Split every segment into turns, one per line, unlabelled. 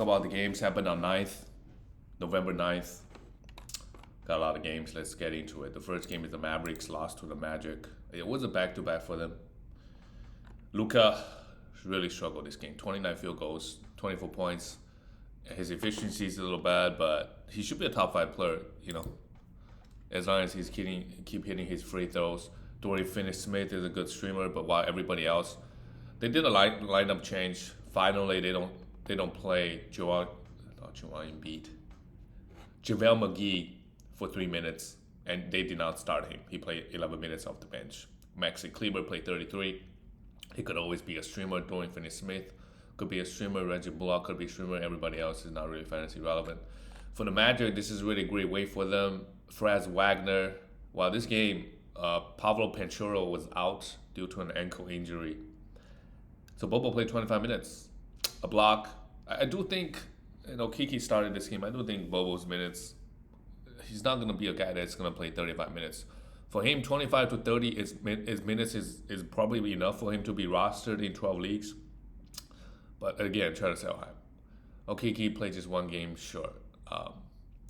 About the games happened on November 9th. Got a lot of games. Let's get into it. The first game is the Mavericks lost to the Magic. It was a back-to-back for them. Luka really struggled this game. 29 field goals, 24 points. His efficiency is a little bad, but he should be a top 5 player, as long as he's keep hitting his free throws. Dorian Finney-Smith is a good streamer, but while everybody else, they did a lineup change. Finally, they don't play JaVale McGee for 3 minutes, and they did not start him. He played 11 minutes off the bench. Maxi Kleber played 33. He could always be a streamer. Dorian Finney-Smith could be a streamer. Reggie Bullock could be a streamer. Everybody else is not really fantasy relevant. For the Magic, this is really a great way for them. Franz Wagner. While this game, Pavlo Panchero was out due to an ankle injury. So Bobo played 25 minutes. A block. I do think, Kiki started this game. I do think Bobo's minutes, he's not going to be a guy that's going to play 35 minutes. For him, 25 to 30 his minutes is probably enough for him to be rostered in 12 leagues. But again, try to sell high. Okiki played just one game, sure.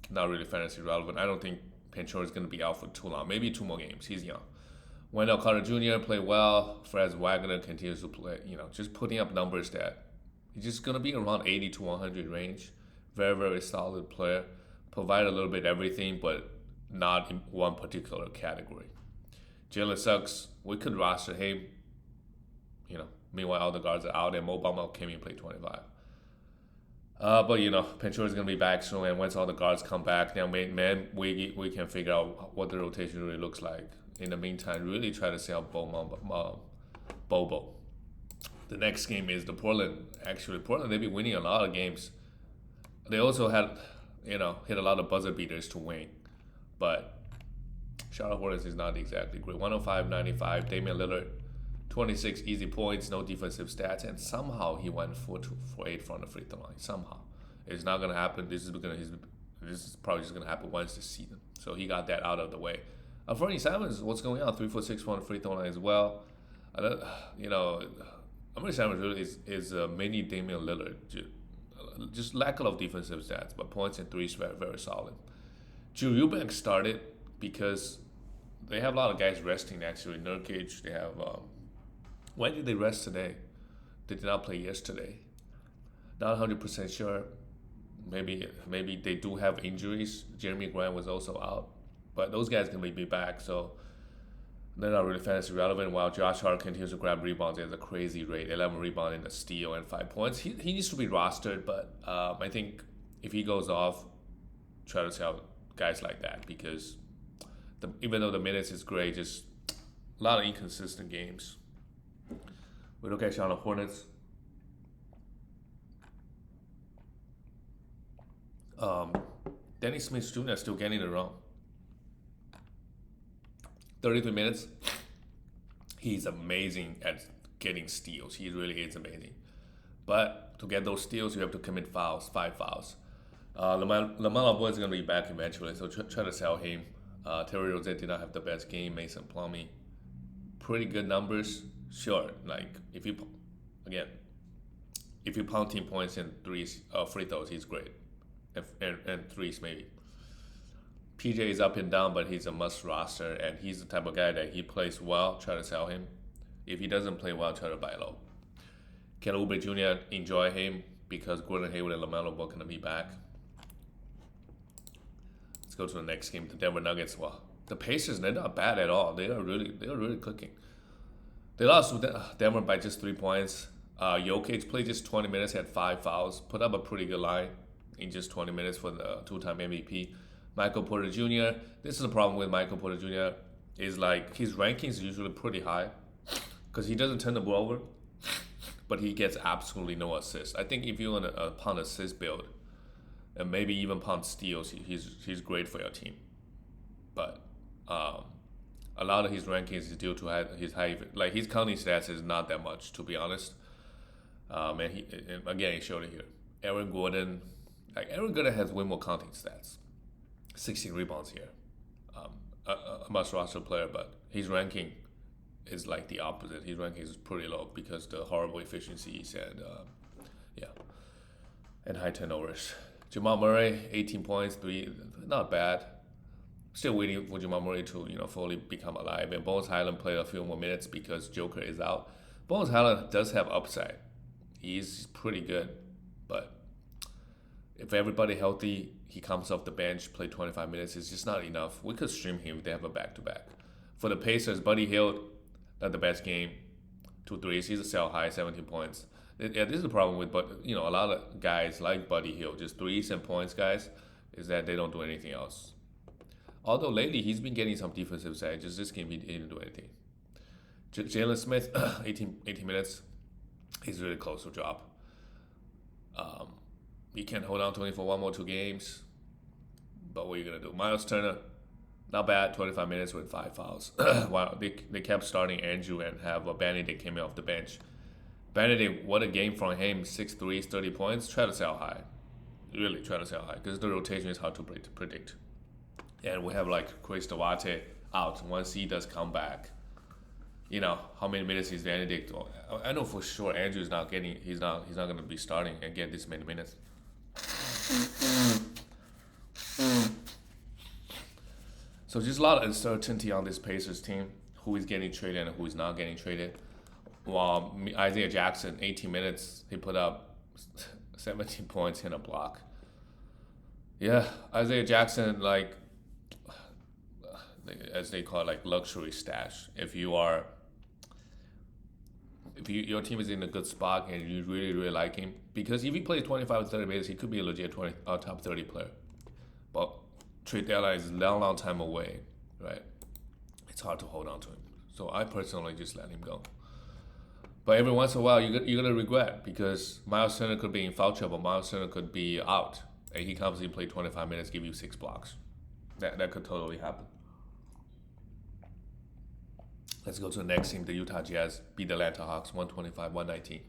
Not really fantasy relevant. I don't think Panchero is going to be out for too long. Maybe 2 more games. He's young. Wendell Carter Jr. played well. Franz Wagner continues to play, just putting up numbers that he's just going to be around 80 to 100 range. Very, very solid player. Provide a little bit everything, but not in one particular category. Jalen Suggs, we could roster him. Meanwhile, all the guards are out, and Mo Bamba came in and played 25. But Panchero is going to be back soon, and once all the guards come back, then we can figure out what the rotation really looks like. In the meantime, really try to sell Bobo. The next game is the Portland. Actually, Portland, they've been winning a lot of games. They also had, hit a lot of buzzer beaters to win. But Charlotte Hornets is not exactly great. 105-95, Damian Lillard, 26 easy points, no defensive stats, and somehow he went 4 for 8 from the free throw line. Somehow. It's not going to happen. This is probably just going to happen once this season. So he got that out of the way. Anthony Simons, what's going on? 3 for 6 from the free throw line as well. Anthony Simons really is a mini Damian Lillard. Just lack of defensive stats, but points and threes very, very solid. Drew Eubanks started because they have a lot of guys resting actually. Nurkic, they have. When did they rest today? They did not play yesterday. Not 100% sure. Maybe they do have injuries. Jeremy Grant was also out, but those guys can be back, so they're not really fantasy relevant. While Josh Hart continues to grab rebounds at a crazy rate, 11 rebounds and a steal and 5 points. He needs to be rostered, but I think if he goes off, try to sell guys like that because even though the minutes is great, just a lot of inconsistent games. We look at Charlotte Hornets. Dennis Smith Jr. still getting it wrong. 33 minutes. He's amazing at getting steals. He really is amazing. But to get those steals, you have to commit fouls, 5 fouls. LaMelo Ball is going to be back eventually, so try to sell him. Terry Rozier did not have the best game. Mason Plumlee, pretty good numbers. Sure, if you pound team points and threes, free throws, he's great, and threes maybe. PJ is up and down, but he's a must roster, and he's the type of guy that he plays well. Try to sell him. If he doesn't play well, try to buy low. Ken Oubre Jr. enjoy him because Gordon Hayward and LaMelo Ball gonna be back. Let's go to the next game. The Denver Nuggets. Well, the Pacers, they're not bad at all. They are really cooking. They lost to Denver by just 3 points. Jokic played just 20 minutes, had 5 fouls, put up a pretty good line in just 20 minutes for the 2-time MVP. Michael Porter Jr. This is the problem with Michael Porter Jr. is his rankings is usually pretty high because he doesn't turn the ball over, but he gets absolutely no assists. I think if you're on a pound assist build, and maybe even pound steals, he's great for your team. But a lot of his rankings is due to his high, his counting stats is not that much, to be honest. And he showed it here. Aaron Gordon has way more counting stats. 16 rebounds here. A must roster player, but his ranking is the opposite. His ranking is pretty low because the horrible efficiencies and and high turnovers. Jamal Murray, 18 points, 3, not bad. Still waiting for Jamal Murray to fully become alive. And Bones Highland played a few more minutes because Joker is out. Bones Highland does have upside. He's pretty good, but if everybody healthy, he comes off the bench, play 25 minutes. It's just not enough. We could stream him if they have a back-to-back. For the Pacers, Buddy Hield, not the best game. 2 threes. He's a sell high, 17 points. Yeah, this is the problem with, but a lot of guys like Buddy Hield, just threes and points guys, is that they don't do anything else. Although lately he's been getting some defensive side, just this game he didn't do anything. Jalen Smith, 18 minutes. He's really close to drop. He can hold on to him for 1 more 2 games. But what are you going to do? Miles Turner, not bad, 25 minutes with 5 fouls. Wow, they kept starting Andrew and have Benedict came in off the bench. Benedict, what a game from him, 6 threes, 30 points. Try to sell high. Really try to sell high because the rotation is hard to predict. And we have like Chris Duarte out. Once he does come back, how many minutes is Benedict? I know for sure Andrew is not getting. He's not going to be starting and get this many minutes. So just a lot of uncertainty on this Pacers team. Who is getting traded and who is not getting traded. While Isaiah Jackson, 18 minutes, he put up 17 points and a block. Yeah, Isaiah Jackson, like, as they call it, like luxury stash. If your team is in a good spot and you really, really like him, because if he plays 25 or 30 minutes, he could be a legit top 30 player. But trade deadline is a long, long time away, right? It's hard to hold on to him. So I personally just let him go. But every once in a while, you're going to regret because Miles Turner could be in foul trouble. Miles Turner could be out. And he comes in, play 25 minutes, give you 6 blocks. That could totally happen. Let's go to the next team. The Utah Jazz beat the Atlanta Hawks 125-119.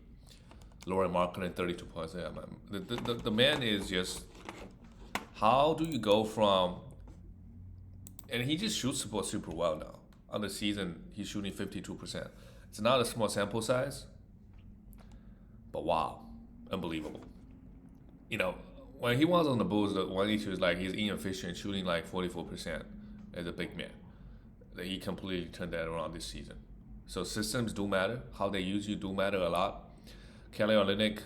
Lauren Markkinen, 32 points. Yeah, man. The man is just... How do you go from... And he just shoots super well now. On the season, he's shooting 52%. It's not a small sample size, but wow, unbelievable. When he was on the Bulls, the one issue is like he's inefficient, shooting like 44% as a big man. He completely turned that around this season. So systems do matter. How they use you do matter a lot. Kelly Olynyk,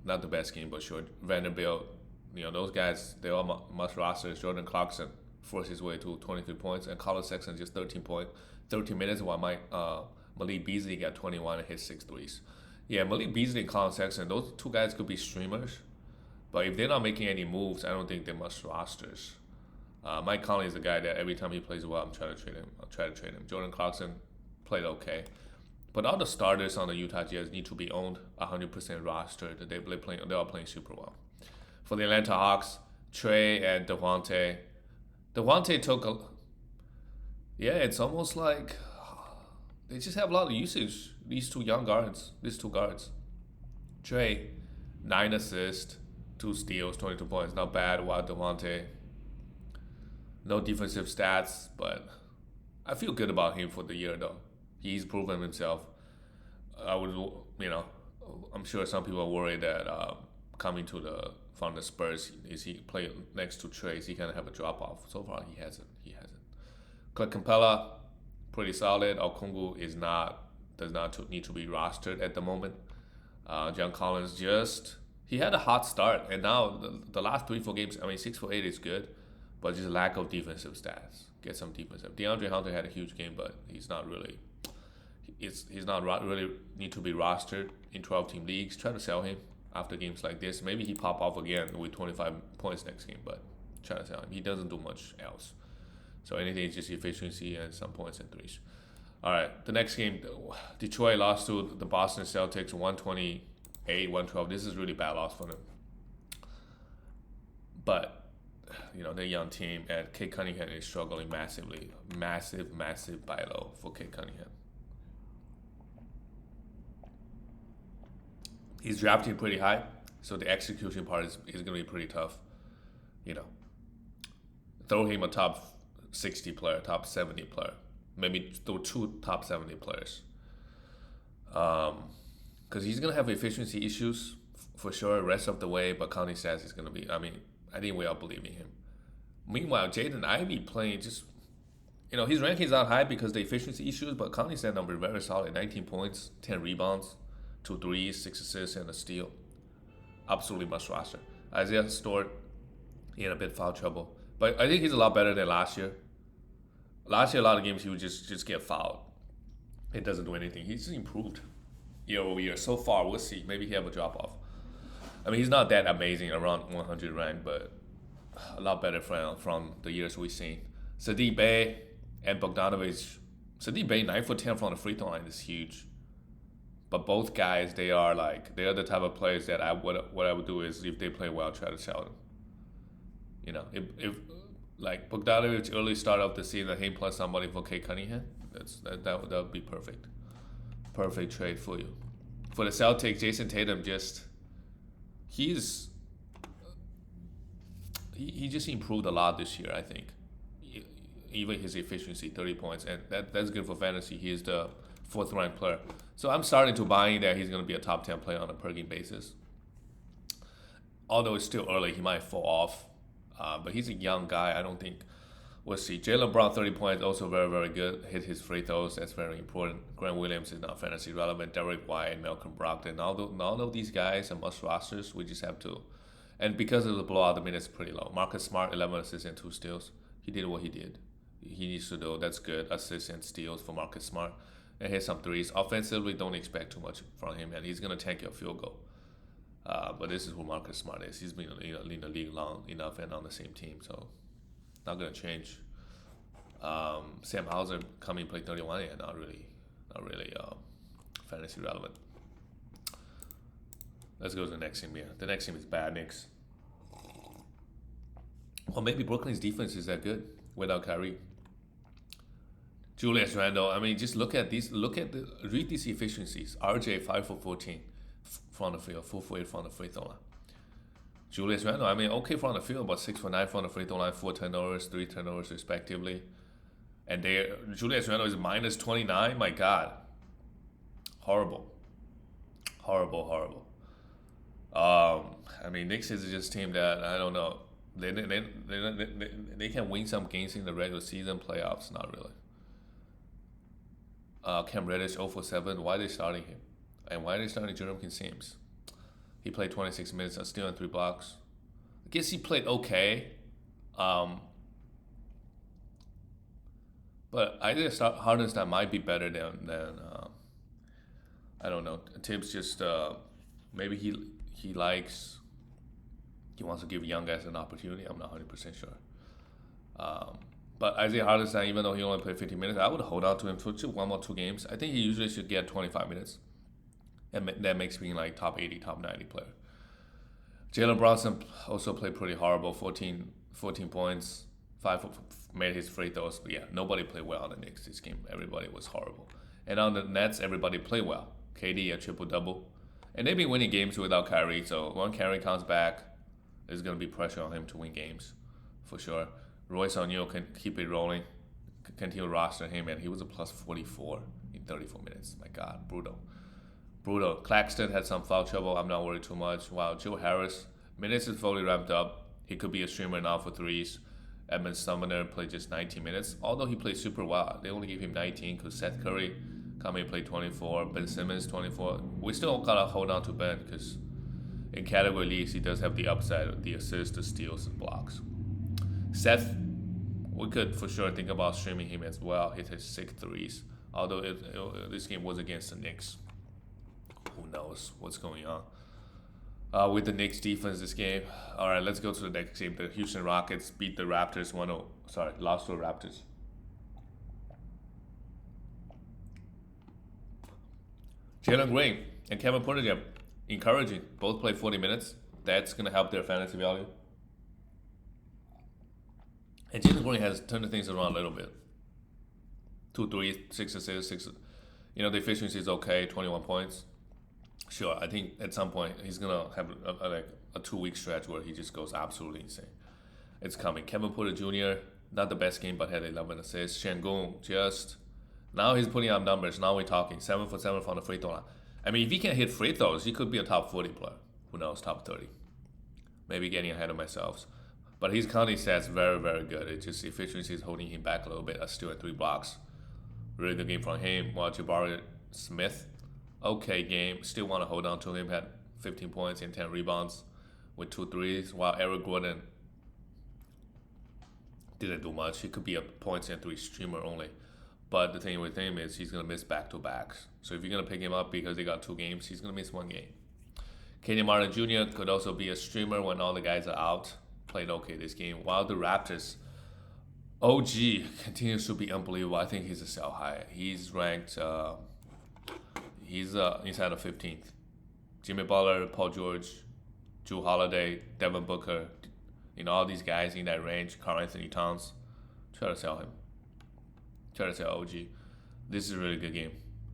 not the best game, but sure. Vanderbilt, those guys, they all must rosters. Jordan Clarkson forced his way to 23 points, and Colin Sexton just 13 minutes, while Malik Beasley got 21 and hit 6 threes. Yeah, Malik Beasley and Colin Sexton, those 2 guys could be streamers. But if they're not making any moves, I don't think they must rosters. Mike Conley is the guy that every time he plays well, I'm trying to trade him. I'll try to trade him. Jordan Clarkson played okay. But all the starters on the Utah Jazz need to be owned 100% rostered. They're all playing super well. For the Atlanta Hawks, Trey and Devontae. Devontae took a... Yeah, it's almost like... They just have a lot of usage. These two guards. Trey, 9 assists, 2 steals, 22 points. Not bad. While Devontae, no defensive stats, but I feel good about him for the year though. He's proven himself. I'm sure some people are worried that coming from the Spurs, is he play next to Trey? Is he gonna have a drop off? So far, he hasn't. Clint Capella, pretty solid. Okongwu does not need to be rostered at the moment. John Collins he had a hot start, and now the last 3-4 games, 6 for 8 is good, but just lack of defensive stats. Get some defensive. DeAndre Hunter had a huge game, but he's not really need to be rostered in 12-team leagues. Try to sell him after games like this. Maybe he pop off again with 25 points next game, but try to sell him. He doesn't do much else. So anything is just efficiency and some points and threes. All right, the next game, Detroit lost to the Boston Celtics 128-112. This is really bad loss for them. But, they're a young team, and Kate Cunningham is struggling massively. Massive buy low for Kate Cunningham. He's drafting pretty high, so the execution part is going to be pretty tough. Throw him a top 60 player, top 70 player. Maybe throw 2 top 70 players. Because he's going to have efficiency issues for sure rest of the way, but Conley says he's going to be. I mean, I think we all believe in him. Meanwhile, Jaden Ivey playing just, his rankings aren't high because the efficiency issues, but Conley said number very solid: 19 points, 10 rebounds, 2 threes, 6 assists, and a steal. Absolutely must roster. Isaiah Stewart in a bit foul trouble, but I think he's a lot better than last year. Last year, a lot of games he would just get fouled. It doesn't do anything. He's just improved year over year. So far, we'll see. Maybe he have a drop off. I mean, he's not that amazing around 100 rank, but a lot better from the years we've seen. Saddiq Bey and Bogdanovic. Saddiq Bey 9 for 10 from the free throw line is huge. But both guys, they are the type of players that what I would do is if they play well, try to sell them. If like Bogdanovic early start of the season, him plus somebody for Kate Cunningham, that would be perfect. Perfect trade for you. For the Celtics, Jason Tatum he just improved a lot this year, I think. Even his efficiency, 30 points, and that's good for fantasy. He is the 4th ranked player. So I'm starting to buy in that he's going to be a top 10 player on a per game basis. Although it's still early, he might fall off. But he's a young guy. I don't think we'll see. Jaylen Brown, 30 points, also very, very good. Hit his free throws. That's very important. Grant Williams is not fantasy relevant. Derek White, Malcolm Brogdon. All of these guys are must rosters. We just have to. And because of the blowout, the minutes are pretty low. Marcus Smart, 11 assists and 2 steals. He did what he did. He needs to do. That's good. Assists and steals for Marcus Smart. And hit some threes. Offensively, don't expect too much from him, and he's going to tank your field goal. But this is who Marcus Smart is. He's been in the league long enough and on the same team, so not going to change. Sam Hauser coming play 31 and not really fantasy relevant. Let's go to the next team here. The next team is bad Knicks. Well, maybe Brooklyn's defense is that good without Kyrie. Julius Randle. I mean, just read these efficiencies. RJ 5 for 14 from the field, 4 for 8 from the free throw line. Julius Randle, I mean, okay from the field, but 6 for 9 from the free throw line, 4 turnovers, 3 turnovers respectively. And Julius Randle is minus 29. My God, horrible. I mean, Knicks is just a team that I don't know. They can win some games in the regular season, playoffs, not really. Cam Reddish 0 for 7. Why are they starting him? And why are they starting Jerome Sims? He played 26 minutes, a steal and 3 blocks. I guess he played okay. But Isaiah Hartenstein might be better than I don't know. Tibbs just maybe he wants to give young guys an opportunity. I'm not 100% sure. But Isaiah Hartenstein, even though he only played 15 minutes, I would hold on to him for 1 or 2 games. I think he usually should get 25 minutes. And that makes me like top 80, top 90 player. Jalen Brunson also played pretty horrible. 14 points, 5 made his free throws. But yeah, nobody played well on the Knicks this game. Everybody was horrible. And on the Nets, everybody played well. KD a triple-double. And they've been winning games without Kyrie. So when Kyrie comes back, there's going to be pressure on him to win games for sure. Royce O'Neal can keep it rolling, continue to roster him, and he was a plus 44 in 34 minutes. My God, brutal. Claxton had some foul trouble. I'm not worried too much. While Joe Harris, minutes is fully ramped up. He could be a streamer now for threes. Edmund Sumner played just 19 minutes, although he played super well. They only gave him 19 because Seth Curry come in played 24, Ben Simmons 24. We still gotta hold on to Ben because in category leagues he does have the upside of the assists, the steals, and blocks. Seth, we could for sure think about streaming him as well. Hit his 6 threes, although this game was against the Knicks. Who knows what's going on with the Knicks defense this game. All right, let's go to the next game. The Houston Rockets beat the Raptors lost to the Raptors. Jalen Green and Kevin Porter encouraging. Both played 40 minutes. That's going to help their fantasy value. And Jalen Green has turned things around a little bit. 2 3, 6 assists, 6. The efficiency is okay, 21 points. Sure, I think at some point he's going to have a 2-week stretch where he just goes absolutely insane. It's coming. Kevin Porter Jr., not the best game, but had 11 assists. Şengün now he's putting up numbers. Now we're talking 7 for 7 from the free throw line. I mean, if he can hit free throws, he could be a top 40 player. Who knows, top 30. Maybe getting ahead of myself. But his counting stats very, very good. It's just efficiency is holding him back a little bit. Still at 3 blocks. Really good game from him. While Jabari Smith, okay game. Still want to hold on to him. Had 15 points and 10 rebounds with 2 threes. While Eric Gordon didn't do much. He could be a points and 3 streamer only. But the thing with him is he's going to miss back-to-backs. So if you're going to pick him up because they got 2 games, he's going to miss 1 game. Kenny Martin Jr. could also be a streamer when all the guys are out. Played okay this game. While the Raptors, OG continues to be unbelievable. I think he's a sell high. He's ranked, he's inside of 15th. Jimmy Butler, Paul George, Drew Holiday, Devin Booker, all these guys in that range, Karl Anthony Towns, try to sell him. Try to sell OG. This is a really good game.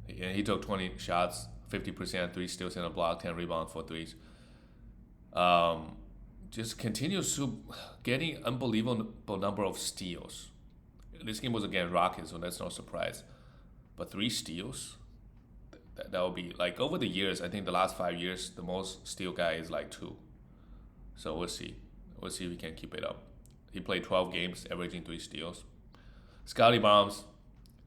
And he took 20 shots, 50%, 3 steals and a block, 10 rebounds, 4 threes. Just continues to getting unbelievable number of steals. This game was against Rockets, so that's no surprise. But 3 steals, that would be like over the years. I think the last 5 years, the most steal guy is like 2. So we'll see. We'll see if we can keep it up. He played 12 games, averaging 3 steals. Scotty Barnes,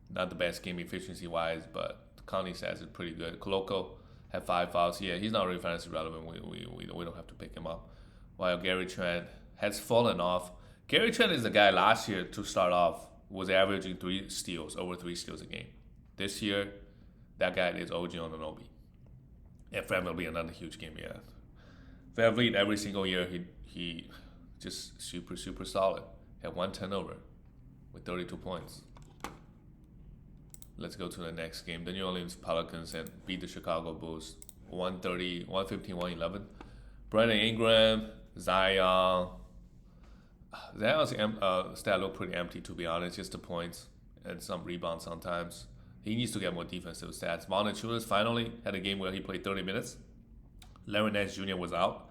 not the best game efficiency-wise, but counting stats is pretty good. Koloko had 5 fouls. Yeah, he's not really fantasy relevant. We don't have to pick him up. While Gary Trent has fallen off. Gary Trent is the guy last year to start off was averaging 3 steals, over 3 steals a game. This year, that guy is OG Anunoby. And Fred will be another huge game, yeah. VanVleet every single year, he just super, super solid. Had 1 turnover with 32 points. Let's go to the next game. The New Orleans Pelicans and beat the Chicago Bulls 130, 115, 111. Brandon Ingram, Zion. Zion's stat looked pretty empty, to be honest. Just the points and some rebounds sometimes. He needs to get more defensive stats. Valanciunas finally had a game where he played 30 minutes. Larry Nance Jr. was out.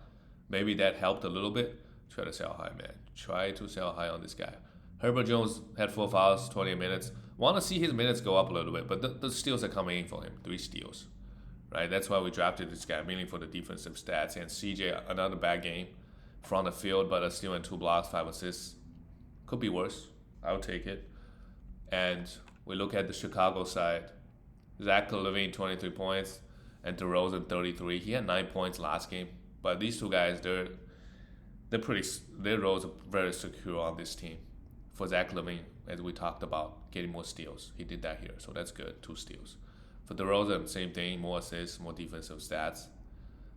Maybe that helped a little bit. Try to sell high, man. Try to sell high on this guy. Herbert Jones had 4 fouls, 20 minutes. Want to see his minutes go up a little bit, but the steals are coming in for him. 3 steals. Right? That's why we drafted this guy, mainly for the defensive stats. And CJ, another bad game from the field, but a steal and 2 blocks, 5 assists. Could be worse. I'll take it. And we look at the Chicago side. Zach LaVine, 23 points, and DeRozan, 33. He had 9 points last game. But these 2 guys, their roles are very secure on this team. For Zach LaVine, as we talked about, getting more steals. He did that here, so that's good. 2 steals. For DeRozan, same thing. More assists, more defensive stats.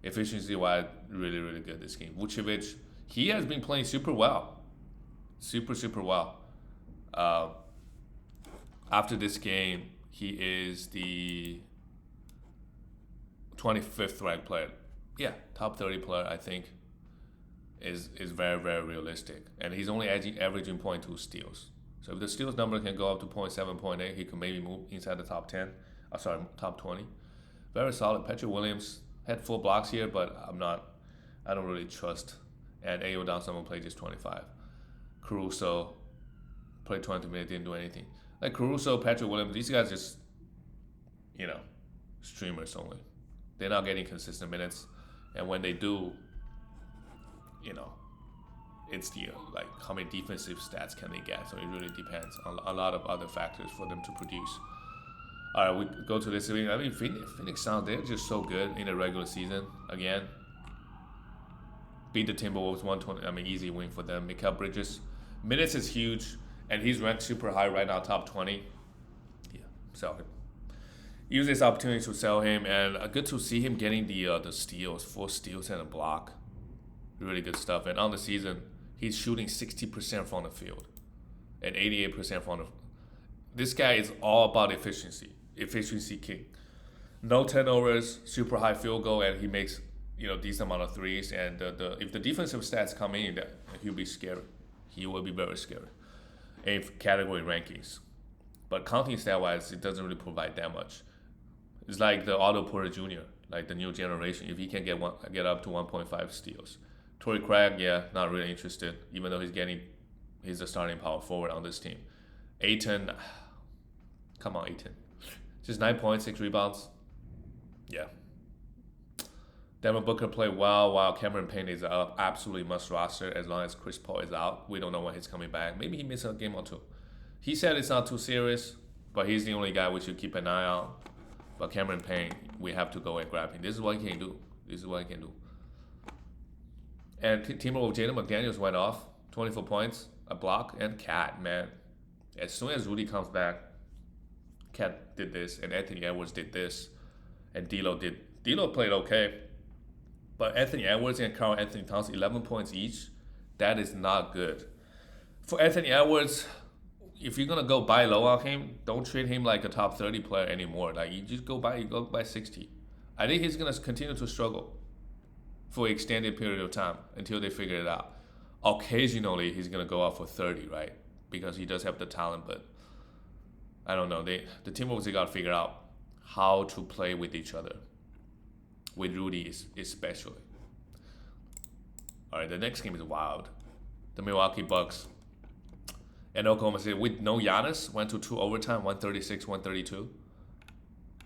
Efficiency-wise, really, really good this game. Vucevic, he has been playing super well. Super, super well. After this game, he is the 25th ranked player. Yeah, top 30 player, I think, is very, very realistic. And he's only averaging 0.2 steals. So if the steals number can go up to 0.7, 0.8, he could maybe move inside the top 10. Top 20. Very solid. Patrick Williams had 4 blocks here, but I don't really trust. And Ayo Downson played just 25. Caruso played 20 minutes, didn't do anything. Like Caruso, Patrick Williams, these guys just, streamers only. They're not getting consistent minutes. And when they do, it's the, how many defensive stats can they get? So it really depends on a lot of other factors for them to produce. All right, we go to this. I mean, Phoenix Suns, they're just so good in the regular season. Again, beat the Timberwolves 120. Easy win for them. Mikal Bridges, minutes is huge, and he's ranked super high right now, top 20. Yeah, sell him. Use this opportunity to sell him, and good to see him getting the steals, 4 steals and a block. Really good stuff. And on the season, he's shooting 60% from the field and 88% from the. This guy is all about efficiency. Efficiency king. No turnovers, super high field goal, and he makes decent amount of threes. And if the defensive stats come in, he'll be scary. He will be very scary in category rankings. But counting stat wise, it doesn't really provide that much. It's like the Otto Porter Jr., like the new generation. If he can get up to 1.5 steals, Torrey Craig, not really interested. Even though he's the starting power forward on this team. Ayton, come on, Ayton. Just 9 points, 6 rebounds. Yeah. Devin Booker played well, while Cameron Payne is up. Absolutely must roster as long as Chris Paul is out. We don't know when he's coming back. Maybe he missed a game or two. He said it's not too serious, but he's the only guy we should keep an eye on. But Cameron Payne, we have to go and grab him. This is what he can do. This is what he can do. And Timberwolves Jaden McDaniels went off. 24 points, a block, and Cat, man. As soon as Rudy comes back, Cat did this, and Anthony Edwards did this, and D'Lo played okay. But Anthony Edwards and Karl Anthony Towns, 11 points each. That is not good. For Anthony Edwards, if you're gonna go buy low on him, don't treat him like a top 30 player anymore. Like you just go buy 60. I think he's gonna continue to struggle for an extended period of time until they figure it out. Occasionally, he's gonna go out for 30, right? Because he does have the talent, but I don't know. The Timberwolves, they gotta figure out how to play with each other. With Rudy especially. All right, the next game is wild. The Milwaukee Bucks and Oklahoma City with no Giannis went to 2 overtime, 136-132.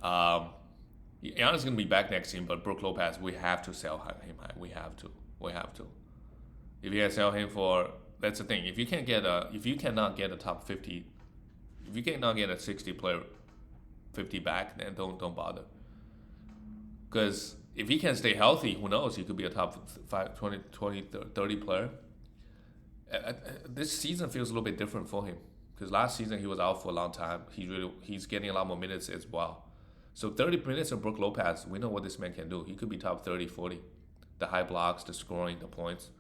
Giannis is gonna be back next game, but Brook Lopez, we have to sell him high. We have to. If you can sell him for, that's the thing. If you cannot get a top 50, if you cannot get a 60 player 50 back, then don't bother. Because if he can stay healthy, who knows? He could be a top 20, 30 player. This season feels a little bit different for him. Because last season he was out for a long time. He's getting a lot more minutes as well. So 30 minutes of Brook Lopez, we know what this man can do. He could be top 30, 40. The high blocks, the scoring, the points.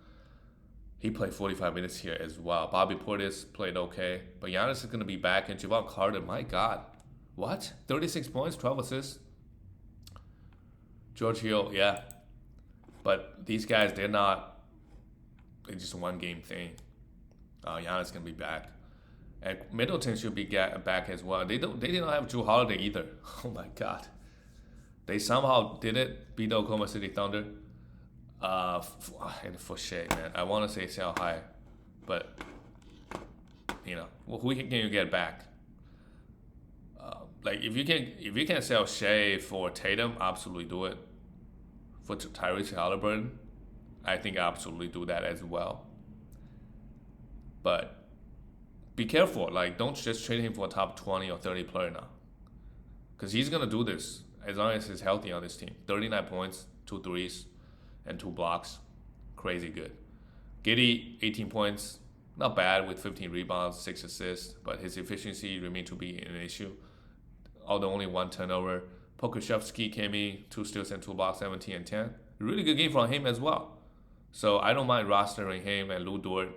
He played 45 minutes here as well. Bobby Portis played okay. But Giannis is going to be back. And Javon Carter, my God. What? 36 points, 12 assists? George Hill, yeah. But these guys, it's just a one-game thing. Giannis is going to be back. And Middleton should be back as well. They did not have Jrue Holiday either. Oh, my God. They somehow did it, beat the Oklahoma City Thunder. And for Shea, man. I want to say sell high. But, who can you get back? Like if you can sell Shea for Tatum, absolutely do it. For Tyrese Halliburton, I think absolutely do that as well. But be careful. Like don't just trade him for a top 20 or 30 player now, because he's gonna do this as long as he's healthy on this team. 39 points, 2 threes, and 2 blocks, crazy good. Giddey, 18 points, not bad with 15 rebounds, 6 assists, but his efficiency remained to be an issue. Although only 1 turnover. Pokusevski came in, 2 steals and 2 blocks, 17 and 10. Really good game from him as well. So I don't mind rostering him and Lou Dort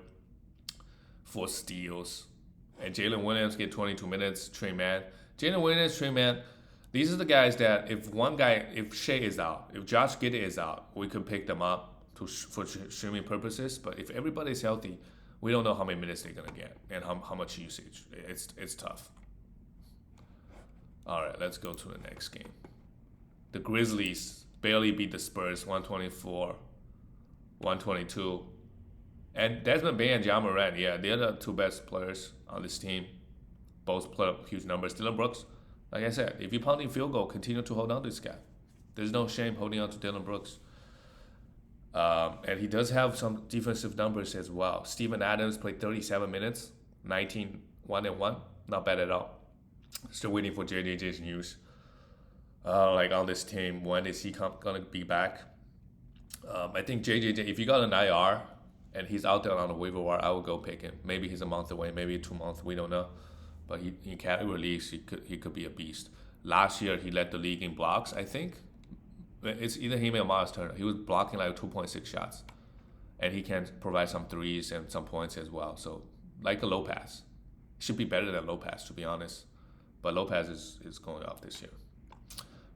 for steals. And Jalen Williams get 22 minutes, Trey Mann. Jalen Williams, Trey Mann, these are the guys that if Shea is out, if Josh Giddey is out, we could pick them up for streaming purposes. But if everybody's healthy, we don't know how many minutes they're going to get and how much usage. It's tough. All right, let's go to the next game. The Grizzlies barely beat the Spurs 124-122. And Desmond Bain and John Morant, yeah, they're the 2 best players on this team. Both put up huge numbers. Dillon Brooks, like I said, if you're pounding field goal, continue to hold on to this guy. There's no shame holding on to Dillon Brooks. And he does have some defensive numbers as well. Steven Adams played 37 minutes, 19, 1-1. Not bad at all. Still waiting for JJJ's news. On this team, when is he gonna be back? I think JJJ, if you got an IR and he's out there on the waiver wire, I would go pick him. Maybe he's a month away, maybe 2 months, we don't know. But in category leagues, he could be a beast. Last year, he led the league in blocks, I think. It's either him or Miles Turner. He was blocking like 2.6 shots. And he can provide some threes and some points as well. So, like a Lopez. Should be better than Lopez, to be honest. But Lopez is going off this year.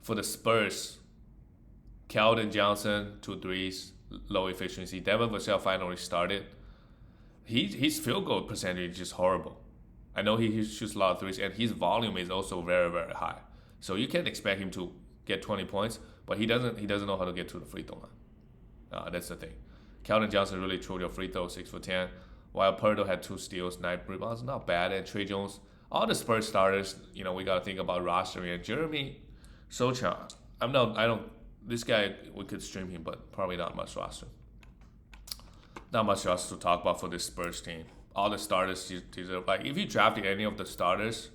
For the Spurs, Keldon Johnson, 2 threes, low efficiency. Devin Vassell finally started. His field goal percentage is just horrible. I know he shoots a lot of threes, and his volume is also very, very high. So you can't expect him to get 20 points, but he doesn't know how to get to the free throw line. That's the thing. Keldon Johnson really threw your free throw, 6 for 10. While Pirtle had 2 steals, 9 rebounds, not bad. And Trey Jones, all the Spurs starters, we got to think about rostering. And Jeremy Sochan, I don't this guy, we could stream him, but probably not much roster. Not much else to talk about for this Spurs team. All the starters deserve. Like if you drafted any of the starters,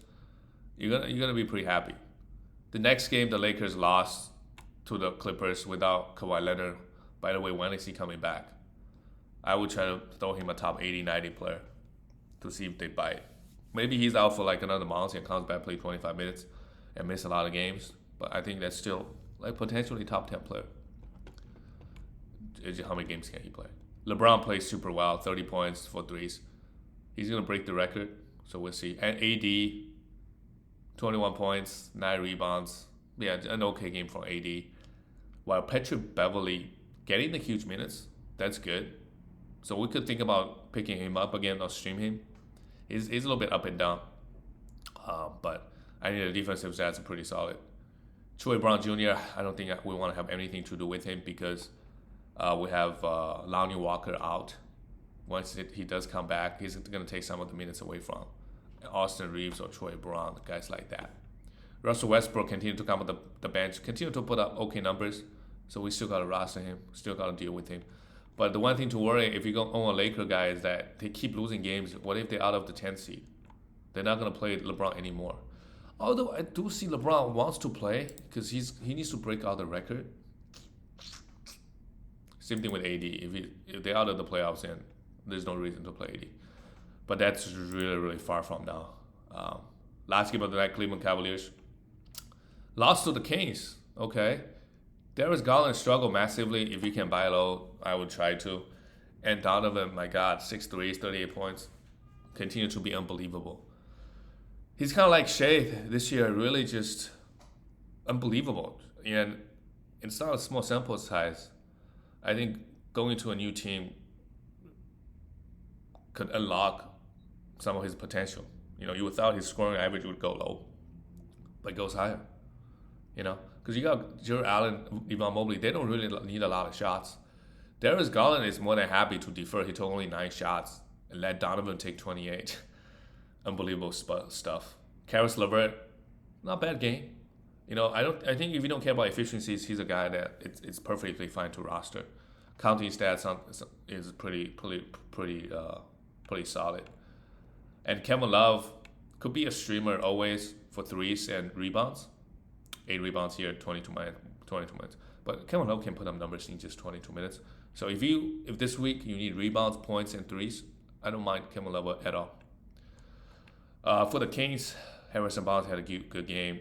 you're gonna be pretty happy. The next game, the Lakers lost to the Clippers without Kawhi Leonard. By the way, when is he coming back? I would try to throw him a top 80, 90 player to see if they bite. Maybe he's out for like another month and comes back, play 25 minutes, and miss a lot of games. But I think that's still like potentially top 10 player. How many games can he play? LeBron plays super well, 30 points for threes. He's gonna break the record, so we'll see. And AD, 21 points, 9 rebounds. Yeah, an okay game from AD. While Patrick Beverly getting the huge minutes, that's good. So we could think about picking him up again or stream him. He's a little bit up and down, but I think the defensive stats are pretty solid. Troy Brown Jr., I don't think we want to have anything to do with him because we have Lonnie Walker out. Once he does come back, he's going to take some of the minutes away from Austin Reeves or Troy Brown, guys like that. Russell Westbrook continued to come on the bench, continue to put up okay numbers, so we still got to roster him, still got to deal with him. But the one thing to worry if you go on a Laker guy is that they keep losing games. What if they're out of the 10th seed? They're not going to play LeBron anymore. Although I do see LeBron wants to play because he needs to break out the record. Same thing with AD. If they're out of the playoffs, then there's no reason to play AD. But that's really, really far from now. Last game of the night, Cleveland Cavaliers lost to the Kings. Okay. Darius Garland struggled massively. If you can buy low, I would try to. And Donovan, my God, 6 threes, 38 points. Continue to be unbelievable. He's kind of like Shea this year, really just unbelievable. And it's not a small sample size. I think going to a new team could unlock some of his potential. You would thought his scoring average would go low, but it goes higher. Because you got Jared Allen, Evan Mobley, they don't really need a lot of shots. Darius Garland is more than happy to defer. He took only 9 shots and let Donovan take 28. Unbelievable stuff. Karis LeVert, not bad game. I think if you don't care about efficiencies, he's a guy that it's perfectly fine to roster. Counting stats is pretty solid. And Kevin Love could be a streamer always for threes and rebounds. 8 rebounds here, 22 minutes. But Kevin Love can put up numbers in just 22 minutes. So if this week you need rebounds, points, and threes, I don't mind Kevin Love at all. For the Kings, Harrison Barnes had a good game.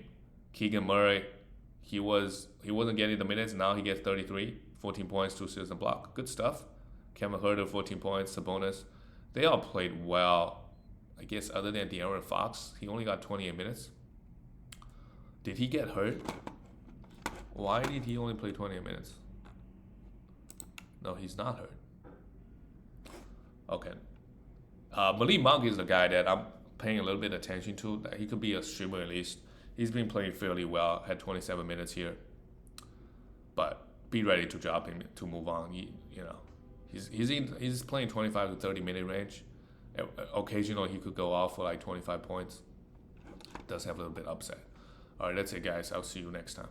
Keegan Murray, he wasn't getting the minutes. Now he gets 33, 14 points, 2 assists, and block. Good stuff. Kevin Huerter, 14 points, Sabonis. They all played well. I guess other than De'Aaron Fox, he only got 28 minutes. Did he get hurt? Why did he only play 28 minutes? No, he's not hurt. Okay. Malik Monk is the guy that I'm paying a little bit of attention to. That he could be a streamer at least. He's been playing fairly well. Had 27 minutes here. But be ready to drop him to move on. He's playing 25 to 30 minute range. Occasionally he could go off for like 25 points. Does have a little bit upset. All right, that's it, guys. I'll see you next time.